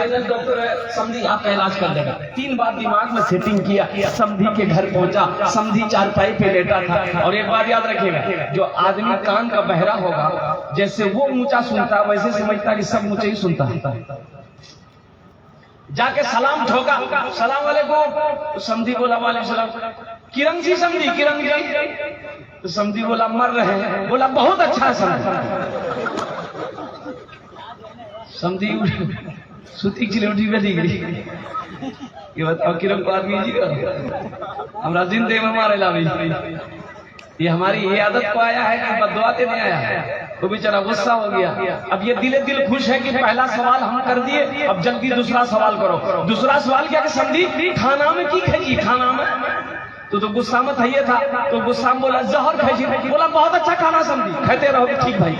Final doctor ہے سمدھی آپ کا علاج کر دے گا. 3 بار دماغ میں سیٹنگ کیا, سمدھی کے گھر پہنچا, سمدھی چارپائی پہ لیٹا تھا. اور ایک بات یاد رکھیے گا, جو آدمی کان کا بہرا ہوگا جیسے وہ اونچا سنتا ویسے سمجھتا کہ سب اونچا ہی سنتا ہے. جا کے سلام ٹھوکا, السلام علیکم. سمدھی بولا وعلیکم السلام. کرن جی سمدھی, کرن جی. تو سمدھی بولا مر رہے ہیں. بولا بہت اچھا سمدھی. سمدھی سوتی چلے اٹھی بیٹھی گئی. یہ بتاؤ کرن کو آدمی جی ہمارا زندے میں مارے لا بھی. یہ ہماری یہ عادت کو آیا ہے کہ بددعا کے نہیں آیا. وہ بیچارہ غصہ ہو گیا. اب یہ دل خوش ہے کہ پہلا سوال ہم کر دیے, اب جلدی دوسرا سوال کرو. دوسرا سوال کیا کہ سمدھی کھانا میں کی کھائی, کھانا میں تو غصہ میں تھا تھا. تو غصہ میں بولا زہر کھائی. بولا بہت اچھا کھانا سمدھی, کھاتے رہو. ٹھیک بھائی,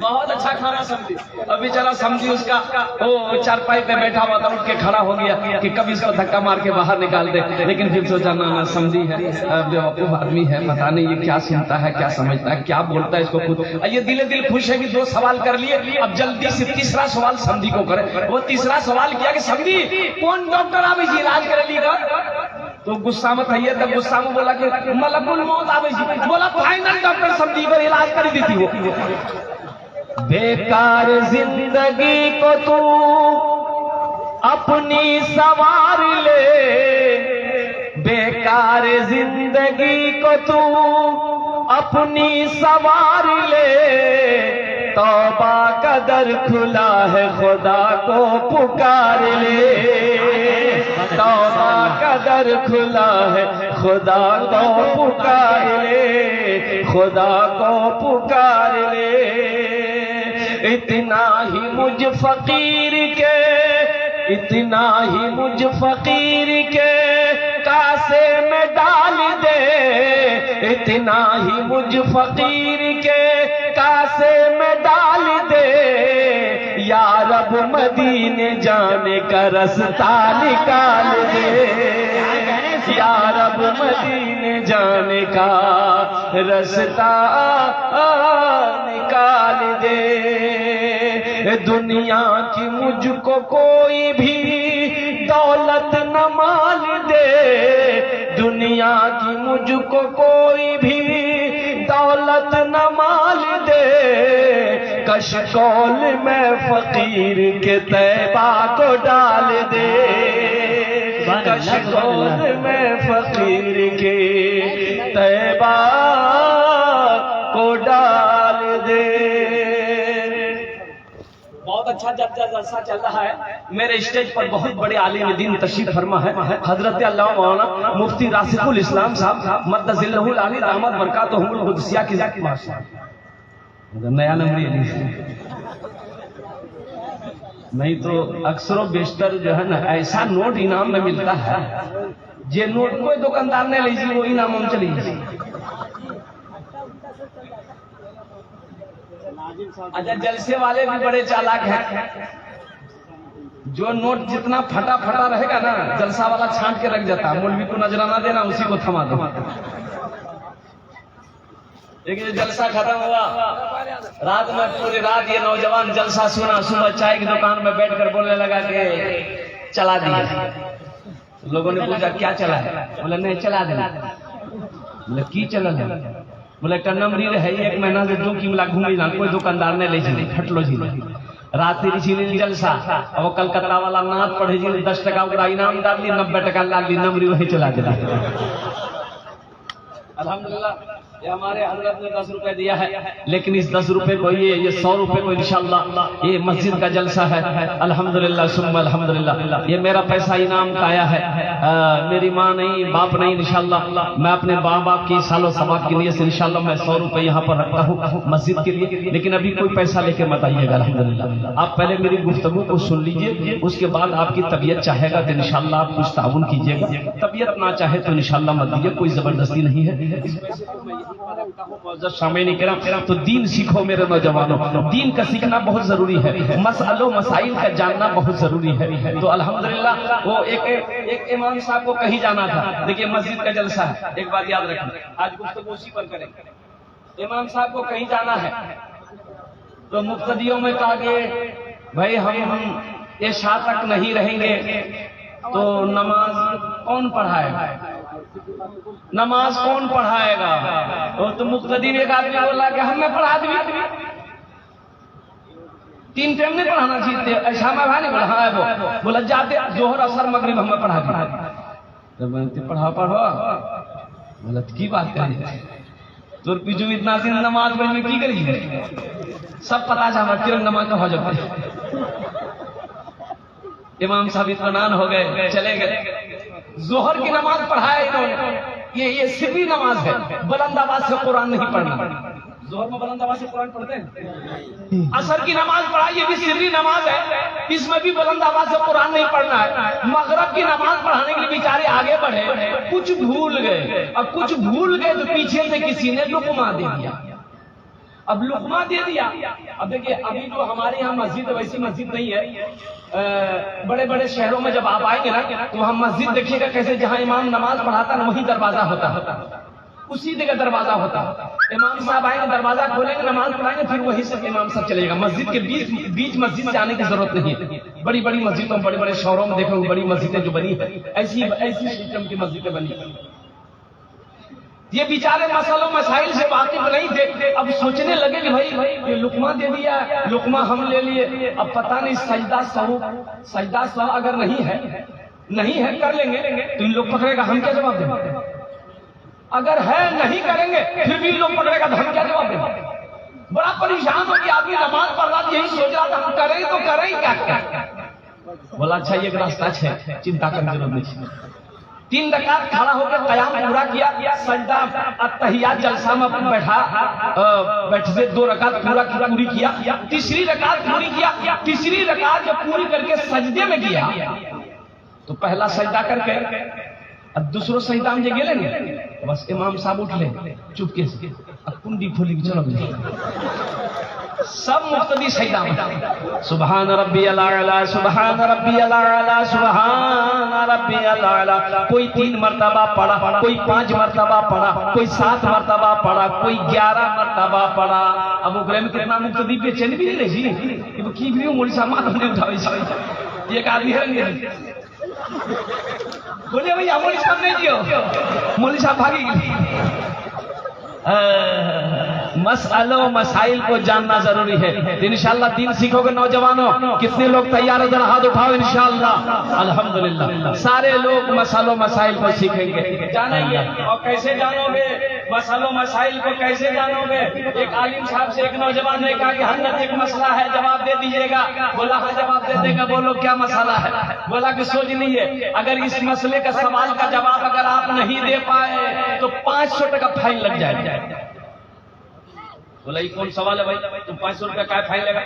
بہت اچھا کھانا سمدھی. اب بیچارہ سمدھی اس کا وہ چارپائی پہ بیٹھا ہوا تھا, اٹھ کے کھڑا ہو گیا کہ کبھی اس کو دھکا مار کے باہر نکال دے. لیکن پھر سوچا نا سمدھی ہے, بیوقوف آدمی ہے, پتا نہیں یہ کیا سنتا ہے, کیا سمجھتا ہے, کیا بولتا ہے اس کو خود. یہ دل خوش ہے کہ 2 سوال کر لیے. اب جلدی سے تیسرا سوال سمدھی کو کرے. وہ تیسرا سوال کیا کہ سمدھی کون ڈاکٹر آوے جی علاج کرے لی گا. تو غصہ میں تھا, تب غصہ میں بولا کہ ملک الموت آوے جی. بولا فائنل ڈاکٹر سمدھی کو علاج کر دی تھی. وہ بیکار زندگی کو تو اپنی سوار لے, بیکار زندگی کو تو اپنی سوار لے. توبہ کا در کھلا ہے خدا کو پکار لے. توبہ کا در کھلا ہے خدا کو پکار لے, خدا کو پکار لے. اتنا ہی مجھ فقیر کے, اتنا ہی مجھ فقیر کے کاسے میں ڈال دے. اتنا ہی مجھ فقیر کے کاسے میں ڈال دے. یا رب مدینے جانے کا رستہ نکال دے. یا رب مدینے جانے کا رستہ نکال دے. دنیا کی مجھ کو کوئی بھی دولت نہ مال دے. دنیا کی مجھ کو کوئی بھی دولت نہ مال دے. کشکول میں فقیر کے طیبہ کو ڈال دے. کشکول میں فقیر کے طیبہ کو ڈال دے. بہت اچھا جلسہ چل رہا ہے. میرے اسٹیج پر بہت بڑے عالم دین تشریف فرما ہے حضرت علامہ مولانا مفتی راسخ الاسلام صاحب مدد ذلہ العالی رحمت برکاتہ القدسیہ کی ذات. نیا نمبر نہیں تو اکثر و بیشتر جو ہے نا ایسا نوٹ انعام میں ملتا ہے, یہ نوٹ کوئی دکاندار نے لیجیے وہ انعام ہم چلی جائے. اچھا جلسے والے بھی بڑے چالاک ہیں. جو نوٹ جتنا پھٹا پھٹا رہے گا نا جلسہ والا چھانٹ کے رکھ جاتا ہے. مولوی کو نظرانہ دینا, اسی کو تھما دو. لیکن جلسہ ختم ہوا, رات میں پوری رات یہ نوجوان جلسہ سنا. صبح چائے کی دکان میں بیٹھ کر بولنے لگا کہ چلا دیا. لوگوں نے پوچھا کیا چلا ہے؟ بولا نہیں چلا دینا. بولا کی چلا دینا؟ بولا ایک نمبری ہے 1 مہینہ سے 2 کی ملا گھومی جان کوئی دکاندار نے لے جی پھٹ لو جی. رات تیری جلسہ اور وہ کلکتہ والا نعت پڑھے جی 10 ٹکا اکڑا انعام ڈال لی, 90 ٹکا ڈال لی, نمبری وہی چلا دینا. الحمدللہ یہ ہمارے حضرت نے 10 روپے دیا ہے, لیکن اس 10 روپے کو یہ 100 روپے کو انشاءاللہ یہ مسجد کا جلسہ ہے. الحمدللہ ثم الحمدللہ. یہ میرا پیسہ انعام کا آیا ہے, میری ماں نہیں باپ نہیں. انشاءاللہ میں اپنے ماں باپ کی سال و ثواب کی نیت سے انشاءاللہ میں 100 روپے یہاں پر رکھتا ہوں مسجد کے لیے. لیکن ابھی کوئی پیسہ لے کے مت آئیے گا. الحمدللہ آپ پہلے میری گفتگو کو سن لیجئے, اس کے بعد آپ کی طبیعت چاہے گا تو انشاءاللہ آپ کچھ تعاون کیجئے گا. طبیعت نہ چاہے تو انشاءاللہ مت دیجئے, کوئی زبردستی نہیں ہے. سامعین کرام تو دین سیکھو میرے نوجوانوں. دین کا سیکھنا بہت ضروری ہے, مسئلوں مسائل کا جاننا بہت ضروری ہے. تو الحمدللہ وہ ایک امام صاحب کو کہیں جانا تھا. دیکھیے مسجد کا جلسہ ہے, ایک بات یاد رکھیں, آج گفتگو اسی پر کریں. امام صاحب کو کہیں جانا ہے تو مقتدیوں میں کہا کہ بھائی ہم عشاء تک نہیں رہیں گے تو نماز کون پڑھائے گا؟ نماز کون پڑھائے گا؟ وہ تو مقتدی نے ایک آدمی بولا کہ ہم میں پڑھا دیں، 3 ٹائم نہیں پڑھانا چاہیے، عشاء میں نہیں بولا، ہاں وہ بولا جاتے ظہر اثر مغرب ہم میں پڑھا دیں، پڑھا غلط کی بات کریں تو پیچھو اتنا دن نماز پڑھنے کی کری سب پتا چاہا کرن نماز کا ہو جاتا امام صاحب اطمینان ہو گئے، چلے گئے، ظہر کی نماز پڑھائے انہوں نے، یہ سری نماز ہے، بلند آواز سے قرآن نہیں پڑھنا، ظہر میں بلند آواز سے قرآن پڑھتے ہیں، عصر کی نماز پڑھائی، یہ بھی سری نماز ہے، اس میں بھی بلند آواز سے قرآن نہیں پڑھنا ہے، مغرب کی نماز پڑھانے کے لیے بیچارے آگے بڑھے، کچھ بھول گئے، اب کچھ بھول گئے تو پیچھے سے کسی نے لقمہ دے دیا، اب لقمہ دے دیا، اب دیکھیے ابھی جو ہمارے یہاں مسجد ویسی مسجد نہیں ہے، بڑے بڑے شہروں میں جب آپ آئیں گے نا تو وہاں مسجد دیکھیے گا کیسے، جہاں امام نماز پڑھاتا نا وہیں دروازہ ہوتا، اسی جگہ دروازہ ہوتا، امام صاحب آئیں گے دروازہ کھولیں گے نماز پڑھائیں گے، پھر وہی سے امام صاحب چلے گا، مسجد کے بیچ مسجد سے آنے کی ضرورت نہیں ہے، بڑی بڑی مسجدوں بڑے بڑے شہروں میں دیکھو بڑی مسجدیں جو بنی ہیں ایسی سسٹم کی مسجدیں بنی ہیں، یہ بیچارے مسئلوں مسائل سے واقف نہیں تھے، اب سوچنے لگے کہ بھائی یہ لقمہ دے دیا، لقمہ ہم لے لیے، اب پتہ نہیں سجدہ سہو اگر نہیں ہے کر لیں گے تو ان لوگ پکڑے گا، ہم کیا جواب دیں گے؟ اگر ہے نہیں کریں گے پھر بھی لوگ پکڑے گا تو ہم کیا جواب دیں گے؟ بڑا پریشان ہو گیا آدمی، نماز پڑھ رہا تھا، یہی سوچ رہا تھا ہم کریں تو کریں کیا؟ بولا اچھا یہ راستہ ہے، چنتا کرنے کی ضرورت نہیں، 3 رکعت کھڑا ہو کر قیام پورا کیا، سجدہ التحیات جلسہ میں بیٹھے 2 رکعت پوری کیا، تیسری رکعت پوری کیا، تیسری رکعت جب پوری کر کے سجدے میں گیا تو پہلا سجدہ کر کے اب دوسرو سجدہ مجھے گلے نہیں، بس امام صاحب اٹھ لے چپکے سے، اب کنڈی کھولی چلو سب مقتدی سجدہ میں سبحان ربی الاعلی سبحان ربی الاعلی سبحان ربی الاعلی، کوئی 3 مرتبہ پڑھا، کوئی 5 مرتبہ پڑھا، کوئی 7 مرتبہ پڑھا، کوئی 11 مرتبہ پڑھا، اب اگرے میں کتنا مقتدی بے چینی بھی نہیں رہی کہ وہ کی بھی ہوں مولی صاحب ماتم نے اٹھاوئی صاحب یہ ایک آدمی ہے بولے بھئی مولی صاحب نہیں دیو، مولی صاحب بھاگی گئی، مسئلوں مسائل کو جاننا ضروری ہے، انشاءاللہ دین سیکھو گے نوجوانوں، کتنے لوگ تیار ہیں ذرا ہاتھ اٹھاؤ انشاءاللہ، الحمدللہ سارے لوگ مسئلوں مسائل کو سیکھیں گے، جانیں گے، اور کیسے جانو گے مسئلوں مسائل کو، کیسے جانو گے؟ ایک عالم صاحب سے ایک نوجوان نے کہا کہ حضرت ایک مسئلہ ہے جواب دے دیجئے گا، بولا ہاں جواب دے دے گا، بولو کیا مسئلہ ہے؟ بولا کہ سوچ لیجئے اگر اس مسئلے کا سوال کا جواب اگر آپ نہیں دے پائے تو 500 ٹکا فائن لگ جائے گا۔ بولا یہ کون سوال ہے بھائی، تم 500 روپے کا فائن لگا؟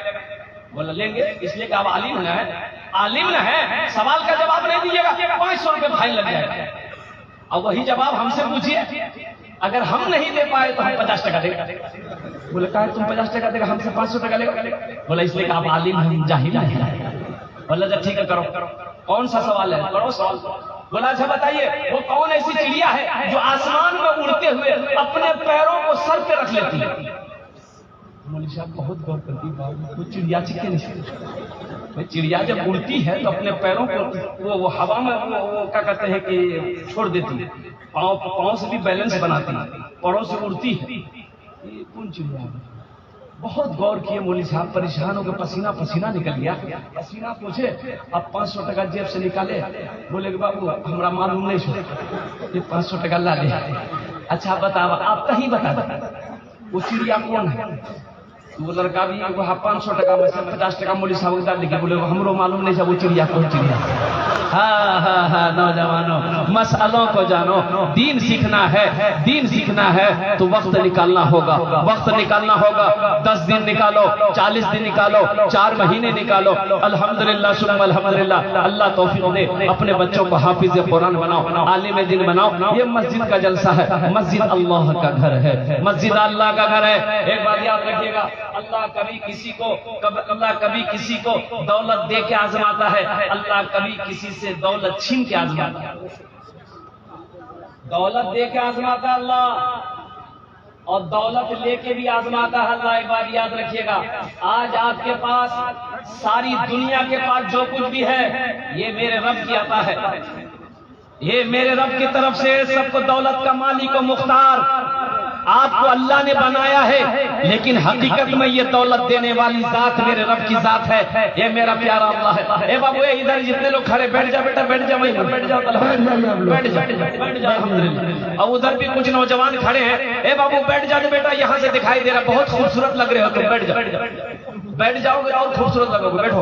بولا لیں گے، اس لیے کہ آپ عالم نہ ہے، سوال کا جواب نہیں دیجیے گا 500 روپے فائن لگ جائے گا، اور وہی جواب ہم سے پوچھیے، اگر ہم نہیں دے پائے تو ہم 50 ٹکا دے گا۔ بولا کہا تم 50 ٹکا دے گا، ہم سے 500 ٹکا لے گا؟ بولا اس لیے کہ آپ عالم ہیں، جاہل ہیں۔ بولا جب ٹھیک ہے کرو، کون سا سوال ہے؟ کرو سوال۔ بولا اچھا بتائیے وہ کون ایسی چڑیا ہے جو آسمان میں اڑتے ہوئے اپنے پیروں کو سر پہ رکھ لیتی ہے؟ مولوی صاحب بہت غور کرتی ہے، وہ چڑیا چکے نہیں، چڑیا جب اڑتی ہے تو اپنے پیروں کو وہ ہوا میں وہ کیا کہتے ہیں کہ چھوڑ دیتی ہے، پاؤں سے بھی بیلنس بناتی ہے، پڑوں سے اڑتی ہے، یہ کون چڑیا ہے؟ بہت غور کیے مولوی صاحب، پریشان ہو کے پسینہ نکل گیا، پسینہ پوچھے، اب 500 ٹکا جیب سے نکالے، بولے کہ بابو ہمارا معلوم نہیں چھوڑ، یہ 500 ٹکا لا دے۔ اچھا بتاؤ آپ کہیں بتا وہ چڑیا کون ہے؟ وہ لڑکا بھی 500 ٹکا میں سے 50 ٹکا مولوی صاحب ڈال دے، بولے ہمارو معلوم نہیں تھا وہ چڑیا کون چڑیا۔ ہاں نوجوانوں مسئلوں کو جانو، دین سیکھنا ہے تو وقت نکالنا ہوگا، 10 دن نکالو، 40 دن نکالو، 4 مہینے نکالو، الحمدللہ ثم الحمدللہ، اللہ توفیق دے، اپنے بچوں کو حافظ قرآن بناؤ، عالم دین بناؤ۔ یہ مسجد کا جلسہ ہے، مسجد اللہ کا گھر ہے، مسجد اللہ کا گھر ہے۔ ایک بات یاد رکھیے گا، اللہ کبھی کسی کو دولت دے کے آزماتا ہے، اللہ کبھی کسی سے دولت چھین کے آزماتا ہے، دولت دے کے آزماتا اللہ، اور دولت لے کے بھی آزماتا ہے اللہ. ایک بات یاد رکھیے گا، آج آپ کے پاس ساری دنیا کے پاس جو کچھ بھی ہے یہ میرے رب کی عطا ہے. یہ میرے رب کی طرف سے سب کو دولت کا مالک و مختار آپ کو اللہ نے بنایا ہے، لیکن حقیقت میں یہ دولت دینے والی ذات میرے رب کی ذات ہے. یہ میرا پیارا اللہ ہے. اے بابو ادھر جتنے لوگ کھڑے، بیٹھ جا بیٹا، بیٹھ جا، بیٹھ جاؤ، بیٹھ جا الحمدللہ. اور ادھر بھی کچھ نوجوان کھڑے ہیں. اے بابو بیٹھ جا بیٹا، یہاں سے دکھائی دے رہا بہت خوبصورت لگ رہے ہو تم. بیٹھ جا، بیٹھ جاؤ گے اور خوبصورت لگو گے. بیٹھو.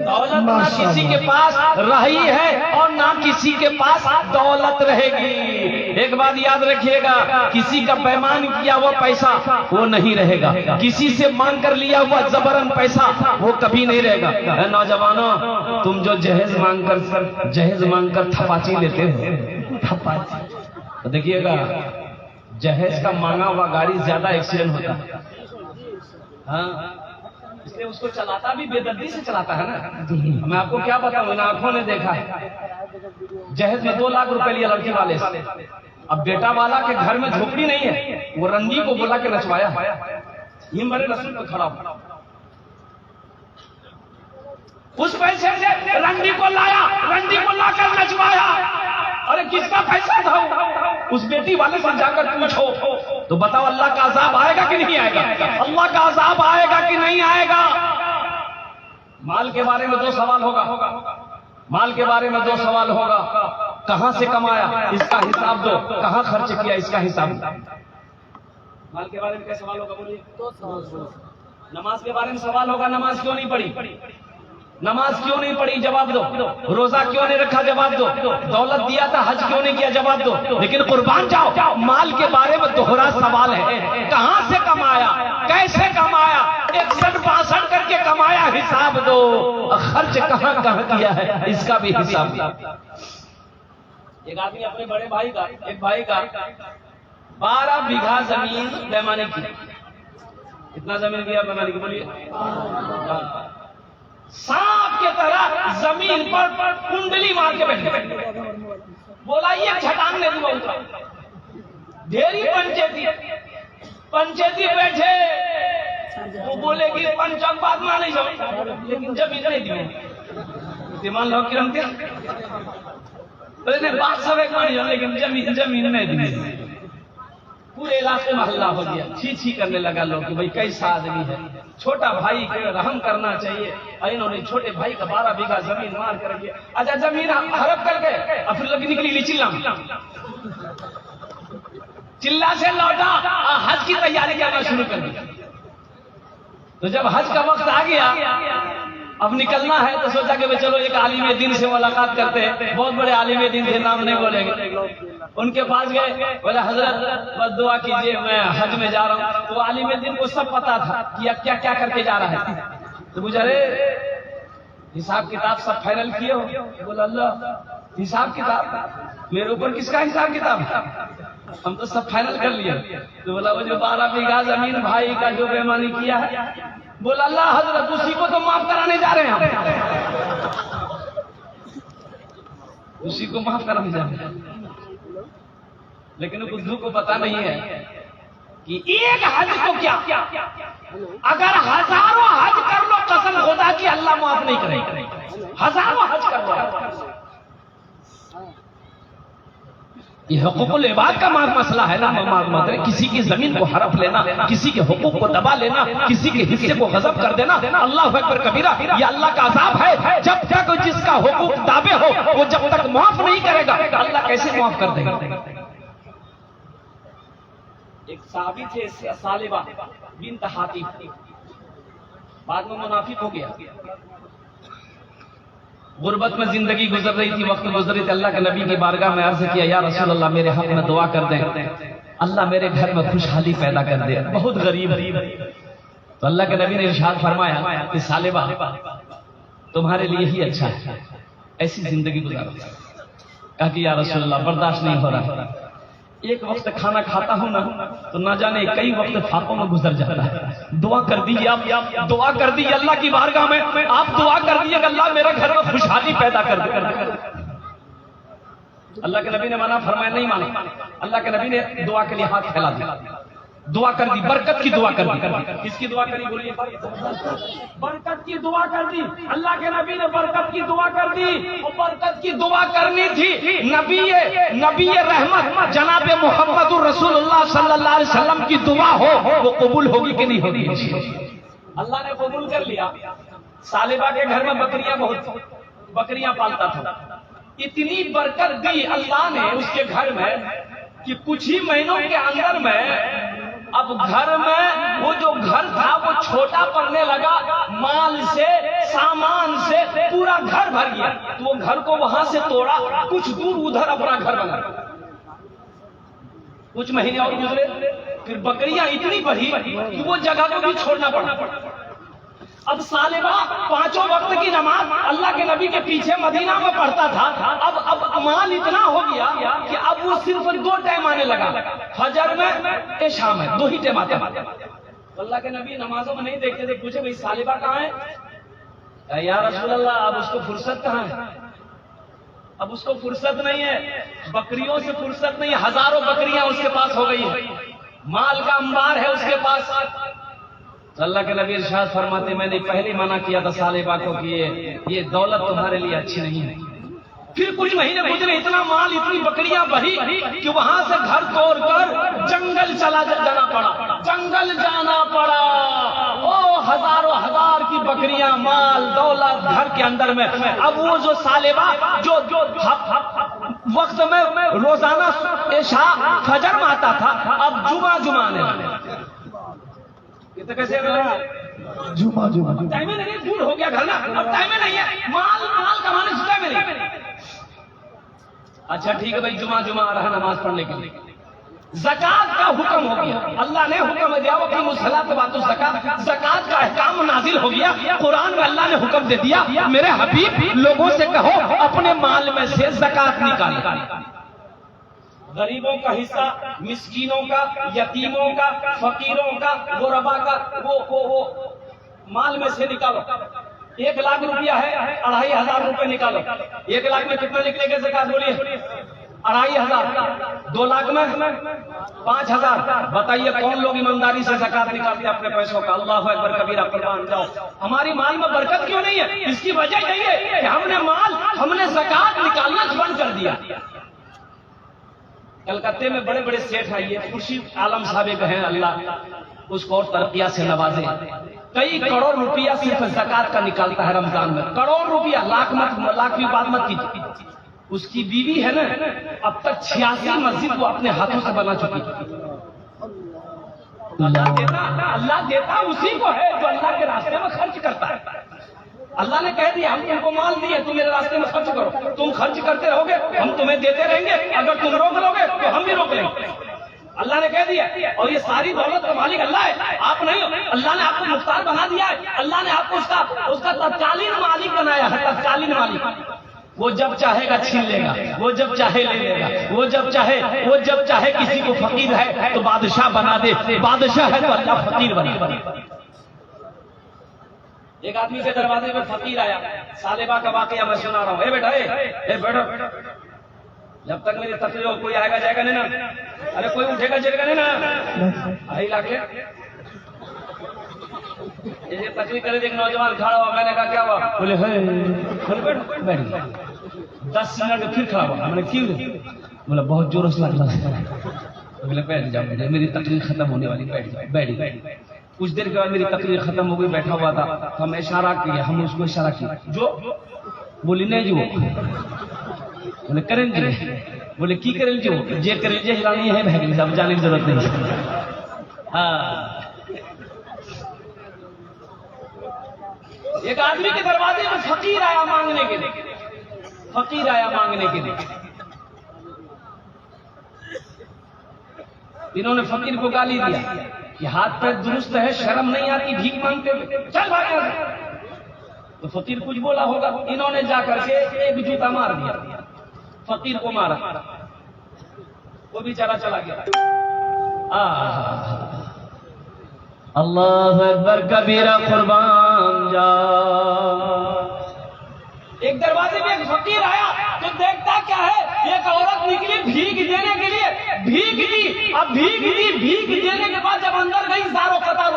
دولت نہ کسی کے پاس رہی ہے اور نہ کسی کے پاس دولت رہے گی. ایک بات یاد رکھیے گا، کسی کا پیمان کیا ہوا پیسہ وہ نہیں رہے گا، کسی سے مانگ کر لیا ہوا زبرن پیسہ وہ کبھی نہیں رہے گا. نوجوانوں، تم جو جہیز مانگ کر تھپاچی لیتے ہو، دیکھیے گا جہیز کا مانگا ہوا گاڑی زیادہ ایکسیڈنٹ ہوتا ہے. ہاں، اس لیے اس کو چلاتا بھی بے دردی سے چلاتا ہے نا. میں آپ کو کیا بتاؤں، ان آنکھوں نے دیکھا ہے. جہیز میں 2 لاکھ روپے لیا لڑکی والے سے. اب بیٹا والا کے گھر میں جھوپڑی نہیں ہے، وہ رنڈی کو بولا کے نچوایا. یہ میرے رسول کو کھڑا ہوا، اس پیسے سے رنڈی کو لایا، رنڈی کو لا کر نچوایا. ارے کس کا پیسہ تھا؟ اس بیٹی والے سے جا کر پوچھو تو بتاؤ اللہ کا عذاب آئے گا کہ نہیں آئے گا؟ اللہ کا عذاب آئے گا کہ نہیں آئے گا؟ مال کے بارے میں 2 سوال ہوگا. مال کے بارے میں 2 سوال ہوگا. کہاں سے کمایا اس کا حساب دو، کہاں خرچ کیا اس کا حساب دو. مال کے بارے میں کیا سوال ہوگا بولیے؟ نماز کے بارے میں سوال ہوگا، نماز کیوں نہیں پڑھی؟ نماز کیوں نہیں پڑھی؟ جواب دو. روزہ کیوں نہیں رکھا؟ جواب دو. دولت دیا تھا، حج کیوں نہیں کیا؟ جواب دو. لیکن قربان جاؤ، مال کے بارے میں دوہرا سوال ہے. کہاں سے کمایا، کیسے کمایا، 61-62 کر کے کمایا، حساب دو. خرچ کہاں کیا ہے اس کا بھی حساب دو. ایک آدمی اپنے بڑے بھائی کا، ایک بھائی کا 12 بیگھا زمین پیمانے کی. کتنا زمین دیا پیمانے کی بولیے؟ سانپ کے طرح زمین پر کنڈلی مار کے بیٹھے. بولا یہ چھٹان نے دیا اترا. ڈھیری پنچیتی بیٹھے. وہ بولے کہ پنچک بات مانے جاؤ، لیکن زمین نہیں دی. مان لو کہ ہم کیا بات سب ایک مانی جاؤ، لیکن زمین نہیں دی. پورے علاقے میں ہلہ ہو گیا. چھی کرنے لگا لوگ کہ بھائی کیسا آدمی ہے، چھوٹا بھائی کو رحم کرنا چاہیے. اور انہوں نے چھوٹے بھائی کا 12 بیگھا زمین مار کر دیا. اچھا زمین ہڑپ کر گئے اور پھر لگی نکلی چلا سے لوٹا، حج کی تیاری کرنا شروع کر دی. تو جب حج کا وقت آ گیا، اب نکلنا ہے، تو سوچا کہ چلو ایک عالم دین سے ملاقات کرتے ہیں. بہت بڑے عالم دین کے نام نہیں بولیں گے. ان کے پاس گئے، بولے حضرت بس دعا کیجئے، میں حج میں جا رہا ہوں. وہ عالم دین کو سب پتا تھا کہ کیا کیا کر کے جا رہا ہے. تو مجھے حساب کتاب سب فائنل کیے ہو؟ بولا اللہ حساب کتاب میرے اوپر کس کا حساب کتاب؟ ہم تو سب فائنل کر لیے. تو بولا وہ جو 12 بیگھا زمین بھائی کا جو بےمانی کیا ہے، بولا اللہ حضرت اسی کو تو معاف کرانے جا رہے ہیں. اسی کو معاف کرانے جا رہے ہیں. لیکن بدھو کو پتا نہیں ہے کہ ایک حج کو کیا، اگر ہزاروں حج کر لو قسم خدا کی اللہ معاف نہیں کرے گا. ہزاروں حج کر لو. یہ حقوق العباد کا مسئلہ ہے نا. کسی کی زمین کو ہڑپ لینا، کسی کے حقوق کو دبا لینا، کسی کے حصے کو غصب کر دینا، اللہ اکبر کبیرہ. یہ اللہ کا عذاب ہے. جب تک جس کا حقوق دابے ہو وہ جب تک معاف نہیں کرے گا، اللہ کیسے معاف کر دے گا؟ ایک صحابی تھے ثعلبہ بنت حاتب، بعد میں منافق ہو گیا. غربت میں زندگی گزر رہی تھی، وقت گزر رہی تھی. اللہ کے نبی کی بارگاہ میں عرض کیا یا رسول اللہ میرے حق میں دعا کر دیں، اللہ میرے گھر میں خوشحالی پیدا کر دے، بہت غریب. تو اللہ کے نبی نے ارشاد فرمایا کہ ثعلبہ تمہارے لیے ہی اچھا ہے، ایسی زندگی گزارو. کہا کہ یا رسول اللہ برداشت نہیں ہو رہا. ایک وقت کھانا کھاتا ہوں نا تو نہ جانے کئی وقت فاقوں میں گزر جاتا ہے. دعا کر دیجیے، آپ دعا کر دیجیے اللہ کی بارگاہ میں، آپ دعا کر دیجیے کہ اللہ میرے گھر میں خوشحالی پیدا کر دے. اللہ کے نبی نے منع فرمایا، نہیں مانا. اللہ کے نبی نے دعا کے لیے ہاتھ پھیلا دیا، دعا کر دی، برکت کی دعا کر دی. کس کی دعا کری بولیے؟ برکت کی دعا کر دی. اللہ کے نبی نے برکت کی دعا کر دی. اور برکت کی دعا کرنی تھی، نبی رحمت جناب محمد رسول اللہ صلی اللہ علیہ وسلم کی دعا ہو، وہ قبول ہوگی کہ نہیں ہوگی؟ اللہ نے قبول کر لیا. سالبہ کے گھر میں بکریاں پالتا تھا. اتنی برکت دی اللہ نے اس کے گھر میں کہ کچھ ہی مہینوں کے اندر میں اب گھر میں وہ جو گھر تھا وہ چھوٹا پڑنے لگا، مال سے سامان سے پورا گھر بھر گیا. تو وہ گھر کو وہاں سے توڑا، کچھ دور ادھر اپنا گھر بنا. کچھ مہینے اور گزرے، پھر بکریاں اتنی بڑھی کہ وہ جگہ کو بھی چھوڑنا پڑا. اب سالبہ پانچوں وقت کی نماز اللہ کے نبی کے پیچھے مدینہ میں پڑھتا تھا. اب مال اتنا ہو گیا کہ اب وہ صرف 2 ٹائم آنے لگا، فجر میں شام میں، 2 ہی ٹائم آتے. اللہ کے نبی نمازوں میں نہیں دیکھتے تھے. پوچھے بھائی سالبہ کہاں ہے؟ یا رسول اللہ اب اس کو فرصت کہاں ہے؟ اب اس کو فرصت نہیں ہے، بکریوں سے فرصت نہیں ہے. ہزاروں بکریاں اس کے پاس ہو گئی ہیں، مال کا انبار ہے اس کے پاس. اللہ کے نبی ارشاد فرماتے میں نے پہلے منع کیا تھا سالبہ کو کہ یہ دولت تمہارے لیے اچھی نہیں ہے. پھر کچھ مہینے گزرے، اتنا مال اتنی بکریاں بڑھی کہ وہاں سے گھر توڑ کر جنگل جانا پڑا. جنگل جانا پڑا. او ہزاروں ہزار کی بکریاں، مال دولت گھر کے اندر میں. اب وہ جو سالبہ جو وقت میں روزانہ عشاء فجر میں آتا تھا، اب جمعہ آنے لگا. کیسے جمعہ ٹائم نہیں، دور ہو گیا گھر نا، اب ٹائم نہیں ہے، مال کمانے سے ٹائم نہیں. اچھا ٹھیک ہے بھائی، جمعہ آ رہا نماز پڑھنے کے لیے. زکات کا حکم ہو گیا. اللہ نے حکم دیا وقیم الصلاۃ وآتوا الزکاۃ. زکات کا احکام نازل ہو گیا. قرآن میں اللہ نے حکم دے دیا، میرے حبیب لوگوں سے کہو اپنے مال میں سے زکات نکالو. غریبوں کا حصہ، مسکینوں کا، یتیموں کا، فقیروں کا، غربا کا وہ مال میں سے نکالو. 1 لاکھ روپیہ ہے، 2500 روپے نکالو. 1 لاکھ میں کتنا نکلے گا زکات بولیے؟ 2500. 2 لاکھ میں 5000. بتائیے کون لوگ ایمانداری سے زکات نکالتے ہیں اپنے پیسوں کا؟ اللہ اکبر کبیرہ، قربان جاؤ. ہماری مال میں برکت کیوں نہیں ہے؟ اس کی وجہ یہی ہے کہ ہم نے زکات نکالنا بند کر دیا. کلکتے میں بڑے بڑے سیٹھ آئیے، خورشید عالم صاحب ہیں، اللہ اس کو اور ترقیات سے نوازے. کئی کروڑ روپیہ صرف زکات کا نکالتا ہے رمضان میں. کروڑ روپیہ، لاکھ کی بات مت کیجیے. اس کی بیوی ہے نا، اب تک 86 مسجد وہ اپنے ہاتھوں سے بنا چکی. اللہ دیتا اسی کو ہے جو اللہ کے راستے میں خرچ کرتا ہے. اللہ نے کہہ دیا ہم تم کو مال دیے، تم میرے راستے میں خرچ کرو. تم خرچ کرتے رہو گے، ہم تمہیں دیتے رہیں گے. اگر تم روک لو گے تو ہم بھی روک لیں گے. اللہ نے کہہ دیا. اور یہ ساری دولت کا مالک اللہ ہے، آپ نہیں ہو. اللہ نے آپ کو مختار بنا دیا ہے. اللہ نے آپ کو اس کا تتکالین مالک بنایا ہے. تتکالین مالک. وہ جب چاہے گا چھین لے گا، وہ جب چاہے لے لے گا، وہ جب چاہے کسی کو فقیر ہے تو بادشاہ بنا دے، بادشاہ ہے تو اللہ فقیر بنا دے. ایک آدمی کے دروازے میں فقیر آیا. سالبہ کا واقعہ میں سنا رہا ہوں. اے بیٹا، اے بیٹھو، جب تک میری تقریر ہو کوئی آئے گا جائے گا نہیں نا؟ ارے کوئی اٹھے گا جائے گا نہیں نا؟ آئی لاکھے یہ تقریر کرے ایک نوجوان کھڑا ہوا. میں نے کہا کیا ہوا؟ بولے بیٹھ. 10 منٹ پھر کھڑا ہوا. میں نے کیوں؟ بولا بہت زور سے لگ رہا. بولے بیٹھ جاؤ، میری تقریر ختم ہونے والی، بیٹھ گئی. کچھ دیر کے بعد میری تقریر ختم ہو گئی، بیٹھا ہوا تھا. ہم اشارہ کیا، ہم اس کو اشارہ کیا جو بولی نہیں جو بولے کریں جی. بولے کی کریں جو جے کریں جے ہلانی ہے بہن صاحب، جانے کی ضرورت نہیں. ہاں، ایک آدمی کے دروازے میں فقیر آیا مانگنے کے لیے. انہوں نے فقیر کو گالی دیا کہ ہاتھ پیر درست ہے، شرم نہیں آتی بھیک مانگتے ہوئے، چل بھاگ یہاں سے. تو فقیر کچھ بولا ہوگا، انہوں نے جا کر کے ایک جوتا مار دیا، فقیر کو مارا. وہ بیچارہ چلا گیا. اللہ اکبر کبیرہ قربان جا. ایک دروازے میں ایک فقیر آیا تو دیکھتا کیا ہے, ایک عورت نکلی بھیک دینے کے لیے, بھیک دی. اب بھیک دینے کے بعد جب اندر گئی زاروں قطار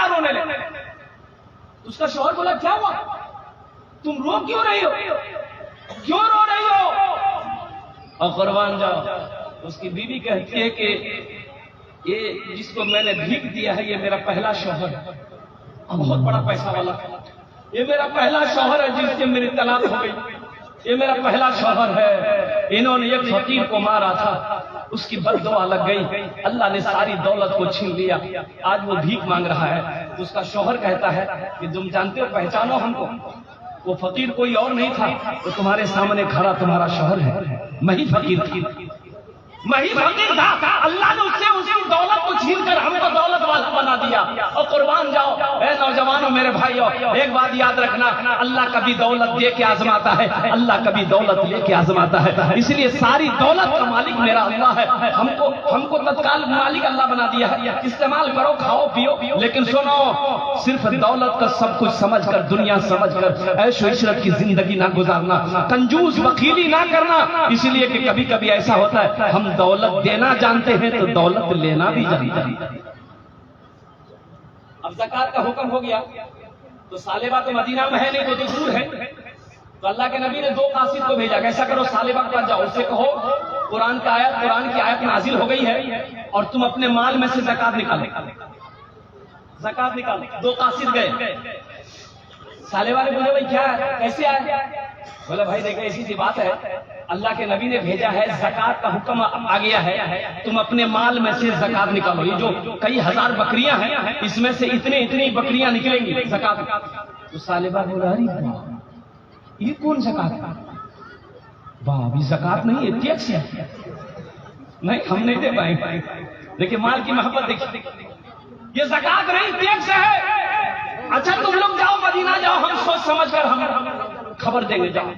رونے لگے. اس کا شوہر بولا کیا ہوا, تم رو کیوں رہی ہو؟ اور قربان جاؤ, اس کی بیوی کہتی ہے کہ یہ جس کو میں نے بھیک دیا ہے یہ میرا پہلا شوہر ہے, بہت بڑا پیسہ والا, یہ میرا پہلا شوہر ہے جس سے میری طلاق ہو گئی, یہ میرا پہلا شوہر ہے. انہوں نے ایک فقیر کو مارا تھا, اس کی بد دعا لگ گئی, اللہ نے ساری دولت کو چھین لیا, آج وہ بھیک مانگ رہا ہے. تو اس کا شوہر کہتا ہے کہ تم جانتے ہو, پہچانو ہم کو, وہ فقیر کوئی اور نہیں تھا, تو تمہارے سامنے کھڑا تمہارا شوہر ہے, میں ہی فقیر تھا. اللہ نے اس سے اسی دولت کو چھین کر ہم کو دولت والا بنا دیا. اور قربان جاؤ اے نوجوانوں, میرے بھائیوں, ایک بات یاد رکھنا, اللہ کبھی دولت دے کے آزماتا ہے, اللہ کبھی دولت لے کے آزماتا ہے. اس لیے ساری دولت کا مالک میرا اللہ ہے. ہم کو تتکال مالک اللہ بنا دیا ہے, استعمال کرو, کھاؤ پیو, لیکن سنو, صرف دولت کا سب کچھ سمجھ کر, دنیا سمجھ کر عیش و عشرت کی زندگی نہ گزارنا, کنجوس بخیلی نہ کرنا. اس لیے کہ کبھی کبھی ایسا ہوتا ہے ہم دولت دینا جانتے ہیں تو دولت لینا بھی جانتے ہیں. اب زکات کا حکم ہو گیا تو سالبہ تو مدینہ میں ہے نہیں, تو دور ہے. تو اللہ کے نبی نے 2 قاصد کو بھیجا, ایسا کرو سالبہ کے پاس جاؤ, اس سے کہو قرآن کی آیت نازل ہو گئی ہے اور تم اپنے مال میں سے زکات نکالو. 2 قاصد گئے. سالبہ نے بولے بھائی کیا ہے, کیسے آئے؟ بولے بھائی دیکھیں ایسی سی بات ہے, اللہ کے نبی نے بھیجا ہے, زکات کا حکم آ گیا ہے, تم اپنے مال میں سے زکات نکالو. یہ جو کئی ہزار بکریاں ہیں اس میں سے اتنی بکریاں نکلیں گی زکات. تو سالبہ بولا یہ کون زکات ہے؟ ابھی زکات نہیں ہے, ٹیکس ہے. نہیں, ہم نہیں دے پائیں گے. دیکھیں مال کی محبت دیکھیں, یہ زکات نہیں ٹیکس ہے. اچھا تم لوگ جاؤ مدینہ جاؤ, ہم سوچ سمجھ کر ہم خبر دیں گے, جاؤ.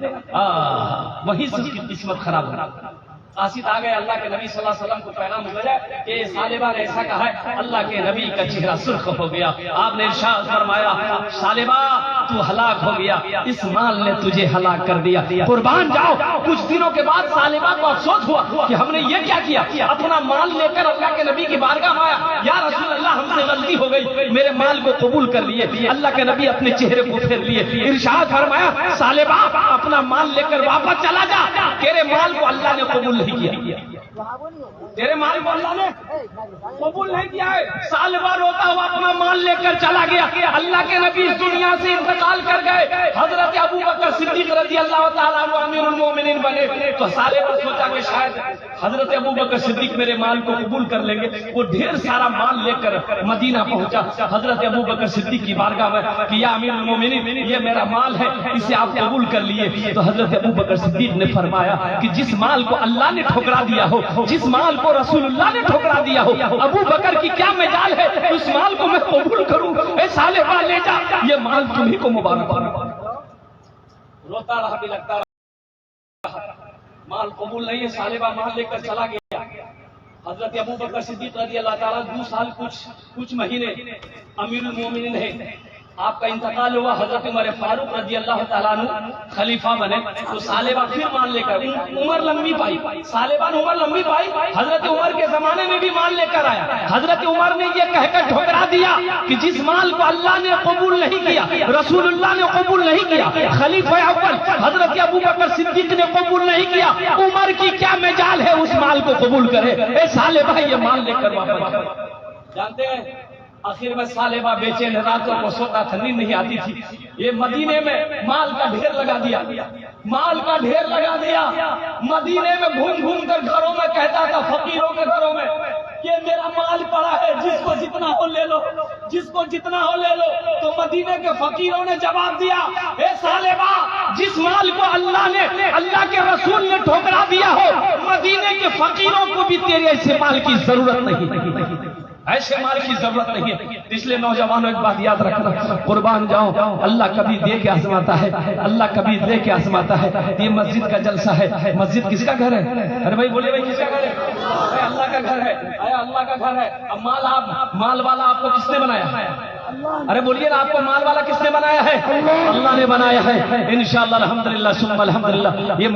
وہی سب کی قسمت خراب ہو. قاصد آ گئے, اللہ کے نبی صلی اللہ علیہ وسلم کو پیغام بھیجا کہ سالبہ نے ایسا کہا ہے. اللہ کے نبی کا چہرہ سرخ ہو گیا. آپ نے ارشاد فرمایا سالبہ تو ہلاک ہو گیا, اس مال نے تجھے ہلاک کر دیا. قربان جاؤ. کچھ دنوں کے بعد سالبہ کو افسوس ہوا کہ ہم نے یہ کیا کیا, اپنا مال لے کر اللہ کے نبی کی بارگاہ میں آیا, یا رسول اللہ ہم سے غلطی ہو گئی, میرے مال کو قبول کر لیے. اللہ کے نبی اپنے چہرے کو پھیر لیے, ارشاد فرمایا سالبہ اپنا مال لے کر واپس چلا جا, تیرے مال کو اللہ نے قبول نہیں کیا, تیرے مال کو اللہ نے قبول نہیں کیا ہے. سالبہ روتا ہوا اپنا مال لے کر چلا گیا. اللہ کے نبی اس دنیا سے انتقال کر گئے. حضرت ابو بکر صدیق رضی اللہ تعالیٰ عنہ امیر المومنین بنے. تو سالبہ سوچا کہ شاید حضرت ابو بکر صدیق میرے مال کو قبول کر لیں گے. وہ ڈھیر سارا مال لے کر مدینہ پہنچا حضرت ابو بکر صدیق کی بارگاہ میں کہ یا امیر المومنین یہ میرا مال ہے, اسے آپ قبول کر لیے. تو حضرت ابو بکر صدیق نے فرمایا کہ جس مال کو اللہ نے ٹھکرا دیا ہو, جس مال کو رسول اللہ نے ٹھکرا دیا ہو, ابو بکر کی کیا مجال ہے اس مال کو میں قبول کروں. اے سالبہ لے جا, یہ مال تمہیں کو مبارک. روتا رہا بھی لگتا رہا, مال قبول نہیں ہے. سالبہ مال لے کر چلا گیا. حضرت ابو بکر صدیق رضی اللہ تعالیٰ 2 سال کچھ مہینے امیر المومنین ہے. آپ کا انتقال ہوا, حضرت عمر فاروق رضی اللہ تعالیٰ عنہ خلیفہ بنے. تو سالبہ پھر مان لے کر عمر لمبی پائی, سالبہ نے عمر لمبی پائی. حضرت عمر کے زمانے میں بھی مان لے کر آیا. حضرت عمر نے یہ کہہ کر ٹھکرا دیا کہ جس مال کو اللہ نے قبول نہیں کیا, رسول اللہ نے قبول نہیں کیا, خلیفہ اول حضرت ابو بکر صدیق نے قبول نہیں کیا, عمر کی کیا مجال ہے اس مال کو قبول کرے. اے سالبہ یہ مال لے کر واپس. جانتے ہیں آخر میں سالبہ بےچین راتوں کو سوتا تھا, نیند نہیں آتی تھی. یہ مدینے میں مال کا ڈھیر لگا دیا, مال کا ڈھیر لگا دیا. مدینے میں گھوم کر گھروں میں کہتا تھا, فقیروں کے گھروں میں, یہ میرا مال پڑا ہے, جس کو جتنا ہو لے لو, جس کو جتنا ہو لے لو. تو مدینے کے فقیروں نے جواب دیا, اے سالبہ جس مال کو اللہ کے رسول نے ٹھکرا دیا ہو, مدینے کے فقیروں کو بھی تیرے ایسے مال کی ضرورت نہیں. ایسے مال کی ضرورت نہیں ہے. اس لیے نوجوانوں ایک بات یاد رکھنا، قربان جاؤں، اللہ کبھی دے کے آزماتا ہے، اللہ کبھی دے کے آزماتا ہے. یہ مسجد کا جلسہ ہے. مسجد کس کا گھر ہے؟ ارے بھائی بولے بھائی کس کا گھر ہے؟ اللہ کا گھر ہے. اللہ کا گھر ہے. اب مال والا آپ کو کس نے بنایا؟ ارے بولیے نا، آپ کو مال والا کس نے بنایا ہے؟ اللہ نے بنایا ہے. انشاءاللہ الحمدللہ ثم الحمدللہ یہ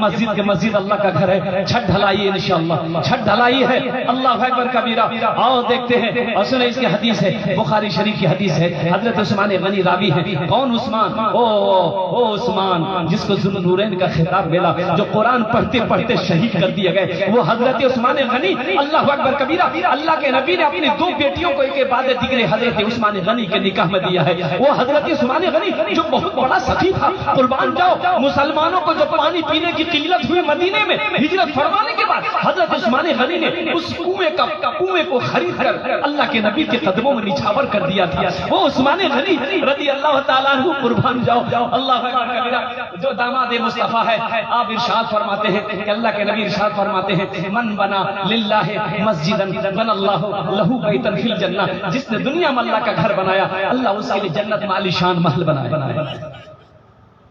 مسجد اللہ کا گھر ہے. چھت ڈھلائی ہے انشاءاللہ، چھت ڈھلائی ہے. اللہ اکبر کبیرہ. آؤ دیکھتے ہیں اور سنیں اس کی حدیث ہے، بخاری شریف کی حدیث ہے. حضرت عثمان غنی راوی ہے. کون عثمان؟ او عثمان جس کو ذو النورین کا خطاب ملا، جو قرآن پڑھتے پڑھتے شہید کر دیے گئے، وہ حضرت عثمان غنی. اللہ اکبر کبیرہ. اللہ کے نبی نے اپنی دو بیٹیوں کو ایک بعد دیگر حضرت عثمان غنی کے نکاح میں دیا ہے. وہ حضرت عثمان غنی جو بہت بڑا سخی تھا. قربان جاؤ، مسلمانوں کو جو پانی پینے کی قلت ہوئی مدینے میں ہجرت فرمانے کے بعد، حضرت عثمان غنی نے اس کنویں کو خرید کر اللہ کے نبی کے قدموں میں نچھاور کر دیا تھا. وہ عثمان غنی رضی اللہ تعالیٰ عنہ. قربان جاؤ، اللہ اکبر کبیرہ. جو داماد مصطفیٰ ہے، آپ ارشاد فرماتے ہیں کہ اللہ کے نبی ارشاد فرماتے ہیں، من بنا للہ مسجدا بنا اللہ لہ بیتا فی الجنہ. جس نے دنیا میں اللہ کا گھر بنایا، اللہ اس کے لیے جنت میں عالی شان محل بنائے.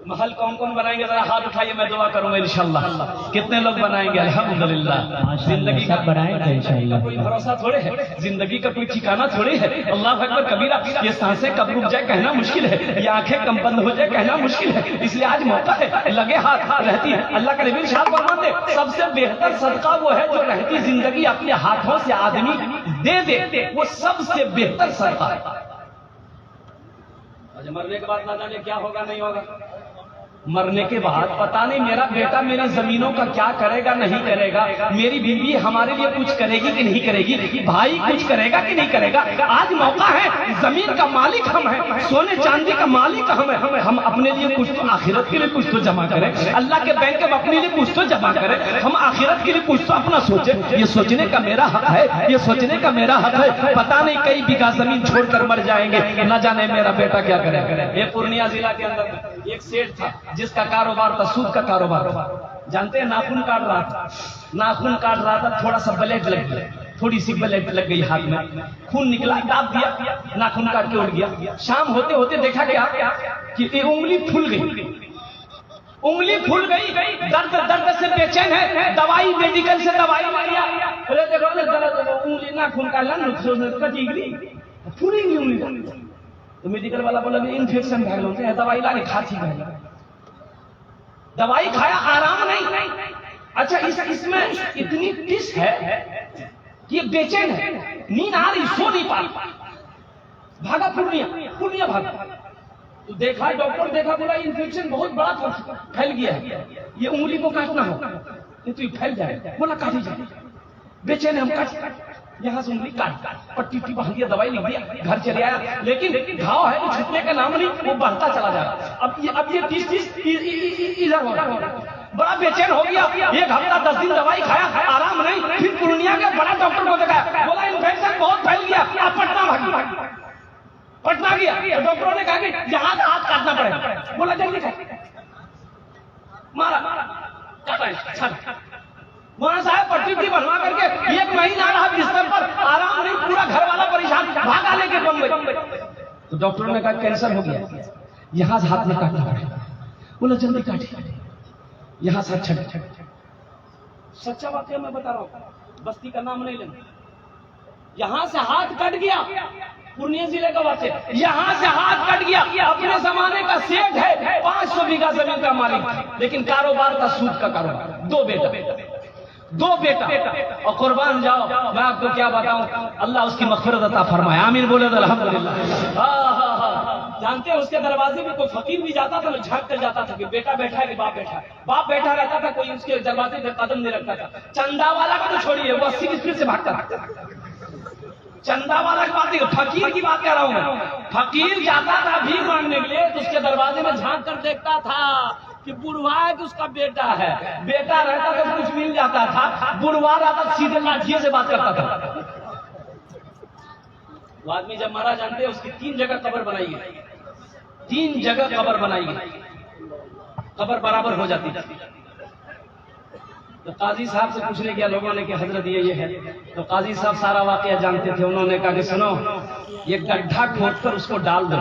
محل کون کون بنائیں گے؟ ذرا ہاتھ اٹھائیے، میں دعا کروں گا انشاءاللہ. کتنے لوگ بنائیں گے؟ الحمدللہ. زندگی کا بنائیں گے انشاءاللہ. کوئی بھروسہ تھوڑے ہے، زندگی کا کوئی ٹھکانہ تھوڑے ہے. اللہ اکبر کبیرہ. یہ سانسیں کب رک جائے کہنا مشکل ہے، یہ آنکھیں کب بند ہو جائے کہنا مشکل ہے. اس لیے آج موقع ہے، لگے ہاتھ رہتی ہے. اللہ کا نبی ارشاد فرماتے سب سے بہتر صدقہ وہ ہے جو رہتی زندگی اپنے ہاتھوں سے آدمی دے دے، وہ سب سے بہتر صدقہ ہے. مرنے کے بعد نہ جانے کیا ہوگا نہیں ہوگا. مرنے کے بعد پتہ نہیں میرا بیٹا میری زمینوں کا کیا کرے گا نہیں کرے گا، میری بیوی ہمارے لیے کچھ کرے گی کہ نہیں کرے گی، بھائی کچھ کرے گا کہ نہیں کرے گا. آج موقع ہے، زمین کا مالک ہم ہیں، سونے چاندی کا مالک ہم ہیں. ہم اپنے لیے کچھ تو آخرت کے لیے کچھ تو جمع کریں. اللہ کے بینک میں اپنے لیے کچھ تو جمع کریں. ہم آخرت کے لیے کچھ تو اپنا سوچیں. یہ سوچنے کا میرا حق ہے، یہ سوچنے کا میرا حق ہے. پتہ نہیں کئی بیگھہ زمین چھوڑ کر مر جائیں گے، نہ جانے میرا بیٹا کیا کرے. یہ پورنیہ ضلع کے اندر ایک سیٹ تھا جس کا کاروبار تھا سود کا کاروبار. جانتے ہیں، ناخن کاٹ رہا تھا، تھوڑا سا بلیٹ لگ گیا، تھوڑی سی بلیٹ لگ گئی ہاتھ میں، خون نکلا، داب دیا، ناخن کاٹ کے اڑ گیا. شام ہوتے ہوتے دیکھا گیا کہ یہ انگلی پھول گئی. درد سے بے چین ہے، دوائی میڈیکل سے دوائی لیا. ارے دیکھو انگلی ناخن کا کٹی گئی، پھولی گئی انگلی. تو میڈیکل والا بولا انفیکشن بھائی ہوتے ہیں، دوائی لا کے کھاتی گئی. دوائی کھایا، آرام نہیں. اچھا اس میں اتنی ٹس ہے کہ یہ بے چین ہے، نیند آ رہی، سو نہیں پا. بھاگا پورنیہ بھاگا. تو دیکھا ڈاکٹر، دیکھا بولا انفیکشن بہت بڑا پھیل گیا ہے، یہ انگلی کو کاٹنا ہو تو یہ پھیل جائے. بولا کاٹی جائے. بے چین ہے، ہم کاٹ. یہاں سے انگلی کاٹ پٹی باندھ دیا، دوائی لکھ دیا، گھر چلے آیا. لیکن گھاؤ ہے تو چھپنے کا نام نہیں، وہ بڑھتا چلا جا رہا. اب یہ 30 ادھر ہو رہا. بڑا بے چین ہو گیا. ایک ہفتہ 10 دن دوائی کھایا، آرام نہیں. پھر پورنیہ کے بڑا ڈاکٹر کو دکھایا، بولا انفیکشن بہت پھیل گیا، آپ پٹنہ گیا. ڈاکٹروں نے کہا کہ یہاں سے ہاتھ کاٹنا پڑے گا. بولا جلدی مارا وہاں صاحب پٹی بنوا کر کے 1 مہینہ رہا بستر پر، آرام نہیں. پورا گھر والا پریشان، بھاگا لے کے بمبئی. تو ڈاکٹروں نے کہا کینسر ہو گیا، یہاں سے ہاتھ میں کاٹنا پڑے گا. بولا جلدی کاٹے، یہاں سے چھٹ. سچا واقعہ میں بتا رہا ہوں، بستی کا نام نہیں لینا. یہاں سے ہاتھ کٹ گیا، پورنیہ ضلع کا واقعہ. یہاں سے ہاتھ کٹ گیا. اپنے زمانے کا سیٹ ہے، 500 بیگھہ زمین کا مالک، لیکن کاروبار کا سود کا کاروبار. 2 بیٹا. اور قربان جاؤ، میں آپ کو کیا بتاؤں، اللہ اس کی مغفرت عطا فرمائے. آمین بولے الحمدللہ. جانتے ہیں اس کے دروازے میں کوئی فقیر بھی جاتا تھا، جھانک کر جاتا تھا کہ بیٹا بیٹھا ہے کہ باپ بیٹھا ہے. باپ بیٹھا رہتا تھا، کوئی اس کے دروازے پہ قدم نہیں رکھتا تھا. چندہ والا کا تو چھوڑیے، وہ 80 کی اسپیڈ سے بھاگتا تھا. چندہ والا کی بات نہیں، فقیر کی بات کر رہا ہوں میں. فقیر جاتا تھا بھیک مانگنے کے لیے، تو اس کے دروازے میں جھانک کر دیکھتا تھا کہ بڑھوا ہے کہ اس کا بیٹا ہے. بیٹا رہتا تو کچھ مل جاتا تھا، بڑھوا رہتا سیدھے لاٹھی سے بات کرتا تھا. وہ آدمی جب مارا، جانتے ہیں اس کی 3 جگہ قبر بنائی گئی. 3 جگہ قبر بنائی گئی، قبر برابر ہو جاتی. تو قاضی صاحب سے پوچھنے کیا لوگوں نے کہ حضرت یہ ہے، تو قاضی صاحب سارا واقعہ جانتے تھے. انہوں نے کہا کہ سنو، یہ گڈھا کھود کر اس کو ڈال دو.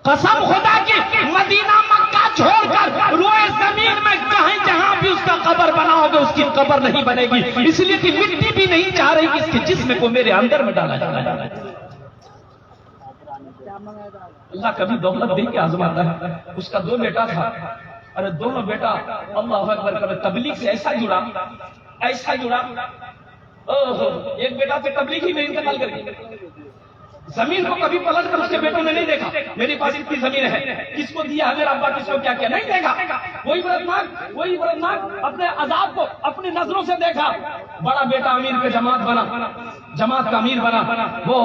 قسم خدا کی مدینہ مکہ چھوڑ کر روئے زمین میں کہیں جہاں بھی اس کا قبر بناؤ گے اس کی قبر نہیں بنے گی، اس لیے کہ مٹی بھی نہیں چاہ رہی کہ اس کے جسم کو میرے اندر میں ڈالا جائے. اللہ کبھی دولت دے کے آزماتا ہے. اس کا 2 بیٹا تھا، ارے دونوں بیٹا اللہ اکبر کر تبلیغ سے ایسا جڑا. ایک بیٹا پہ تبلیغ ہی میں انتقال کر گیا. زمین کو کبھی پلٹ کر اس کے بیٹوں نے نہیں دیکھا میرے پاس اتنی زمین ہے، کس کو دیا ہے میرا ابا، کس کو کیا کیا نہیں دیکھا. وہی برتناک اپنے عذاب کو اپنی نظروں سے دیکھا. بڑا بیٹا امیر کے جماعت کا امیر بنا، وہ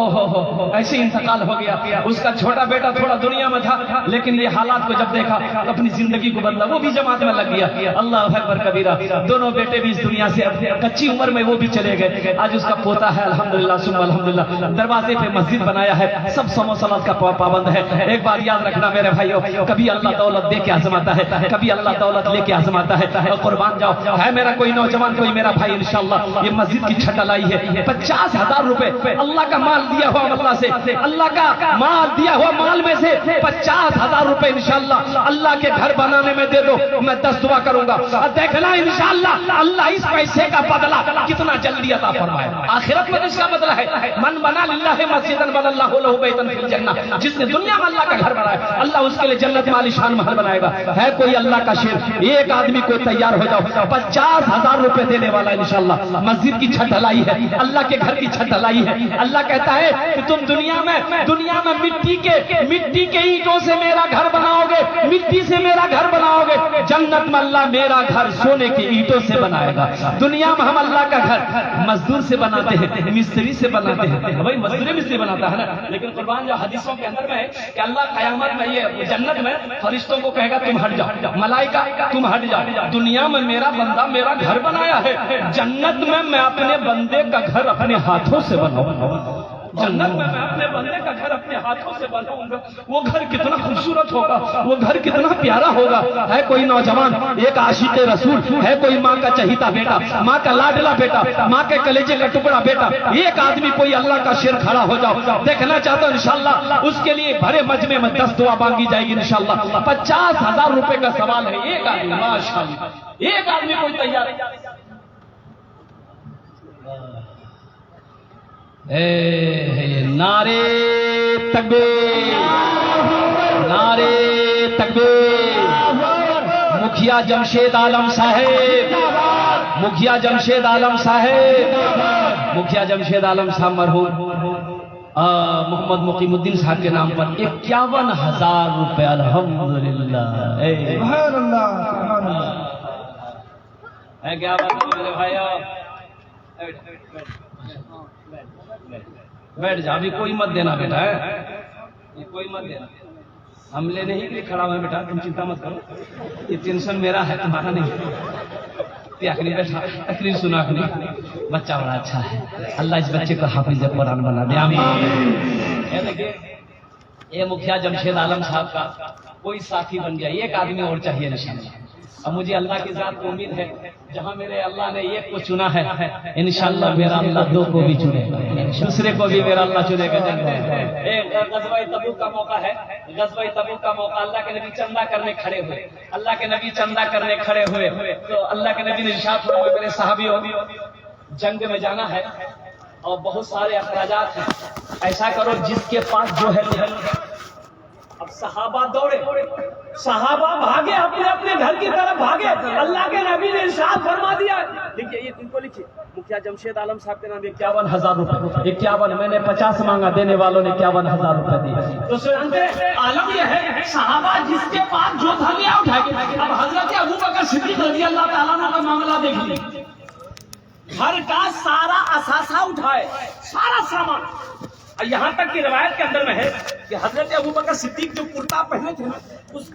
ایسے انتقال ہو گیا. اس کا چھوٹا بیٹا تھوڑا دنیا میں تھا، لیکن یہ حالات کو جب دیکھا اپنی زندگی کو بدلا، وہ بھی جماعت میں لگ گیا. اللہ اکبر کبیرہ. دونوں بیٹے بھی اس دنیا سے کچی عمر میں وہ بھی چلے گئے. آج اس کا پوتا ہے الحمدللہ ثم الحمدللہ، دروازے پہ مسجد بنایا ہے، سب سمو صلات کا پابند ہے. ایک بات یاد رکھنا میرے بھائیو، کبھی اللہ دولت دے کے آزماتا ہے، کبھی اللہ دولت لے کے آزماتا ہے. قربان جاؤ، ہے میرا کوئی نوجوان، کوئی میرا بھائی انشاءاللہ یہ مسجد کی چھت لائی ہے. 50,000 روپے اللہ کا مال دیا ہوا، اللہ سے اللہ کا مال دیا ہوا مال میں سے 50,000 روپے انشاءاللہ اللہ کے گھر بنانے میں دے دو. میں 10 دعا کروں گا، دیکھنا انشاءاللہ اللہ اس پیسے کا بدلہ کتنا جلدی عطا فرمائے. آخرت میں اس کا بدلہ ہے من بنا للہ مسجدا بنى اللہ لہ بیتا فی الجنہ. جس نے دنیا میں اللہ کا گھر بنایا اللہ اس کے لیے جنت میں عالیشان محل بنائے گا. ہے کوئی اللہ کا شیر؟ ایک آدمی کو تیار ہو جاؤ، 50,000 روپے دینے والا انشاءاللہ. مسجد کی چھت ڈھلائی ہے، اللہ کے گھر کی چھت ڈھلائی ہے. اللہ کہتا ہے کہ تم دنیا میں مٹی کے اینٹوں سے میرا گھر بناؤ گے، مٹی سے میرا گھر بناؤ گے. جنت میں اللہ میرا گھر سونے کے اینٹوں سے بنائے گا. دنیا میں ہم اللہ کا گھر مزدور سے بناتے ہیں، مستری سے بناتے ہیں. بھائی مزدور مستری بناتا ہے نا، لیکن قربان جو حدیثوں کے اندر میں ہے کہ اللہ قیامت میں یہ جنت میں فرشتوں کو کہے گا تم ہٹ جاؤ، ملائکہ تم ہٹ جاؤ. دنیا میں میرا بندہ میرا گھر بنایا ہے، جنت میں اپنے بندے کا گھر اپنے ہاتھوں سے بناؤں گا. جنت میں اپنے بندے کا گھر اپنے ہاتھوں سے بناؤں گا. وہ گھر کتنا خوبصورت ہوگا، وہ گھر کتنا پیارا ہوگا. ہے کوئی نوجوان، ایک عاشق رسول، ہے کوئی ماں کا چہیتا بیٹا، ماں کا لاڈلا بیٹا، ماں کے کلیجے کا ٹکڑا بیٹا. ایک آدمی کوئی اللہ کا شیر کھڑا ہو جاؤ، دیکھنا چاہتا ہوں انشاءاللہ اس کے لیے بھرے مجمع میں 10 دعا مانگی جائے گی انشاءاللہ. 50,000 روپے کا سوال ہے. ایک آدمی ماشاءاللہ، ایک آدمی کوئی تیار ہے. نعرے تکبیر، نعرے تکبیر. مکھیا جمشید عالم صاحب، مکھیا جمشید عالم صاحب، مکھیا جمشید عالم صاحب مرحوم محمد مقیم الدین صاحب کے نام پر 51,000 روپے. الحمدللہ. سبحان اللہ، سبحان اللہ. ہے کیا بات ہے میرے بھائیو؟ بیٹھ جا، ابھی کوئی مت دینا بیٹا، ہے یہ کوئی مت دینا. ہم لینے ہی کے لیے کھڑا ہوا ہے بیٹا، تم چنتا مت کرو. یہ ٹینشن میرا ہے، تمہارا نہیں. آخری بیٹھا تقریر سنا، آخری بچہ بڑا اچھا ہے. اللہ اس بچے کو حافظ قرآن بنا دے، آمین. دیکھیے یہ مکھیا جمشید عالم صاحب کا کوئی ساتھی بن جائے. ایک آدمی اور چاہیے انشاءاللہ. اب مجھے اللہ کی ذات کو امید ہے جہاں میرے اللہ نے ایک کو چنا ہے انشاءاللہ میرا اللہ 2 کو بھی چنے گا، دوسرے کو بھی میرا اللہ چنے گا. غزوہ تبوک کا موقع ہے، غزوہ تبوک کا موقع. اللہ کے نبی چندہ کرنے کھڑے ہوئے، اللہ کے نبی چندہ کرنے کھڑے ہوئے تو اللہ کے نبی نے ارشاد فرمایا میرے صحابیوں جنگ میں جانا ہے اور بہت سارے اخراجات ہیں، ایسا کرو جس کے پاس جو ہے. اب صحابہ دوڑے، صحابہ بھاگے، اپنے اپنے گھر کی طرف بھاگے. اللہ کے نبی نے ارشاد فرما دیا. لکھیے یہ ان کو لکھیے، مکھیا جمشید عالم صاحب کے نام 51,000 روپے. 51 میں نے 50 مانگا، دینے والوں نے 51,000 روپے دیے. تو سنتے عالم یہ ہے صحابہ جس کے پاس جو تھا لیا اٹھائے. اب حضرت ابوبکر صدیق رضی اللہ تعالیٰ عنہ کا معاملہ دیکھ لیجیے. گھر کا سارا اثاثہ اٹھائے، سارا سامان. یہاں تک کہ روایت کے اندر میں ہے کہ حضرت ابوبکر صدیق جو کرتا پہنے تھے اس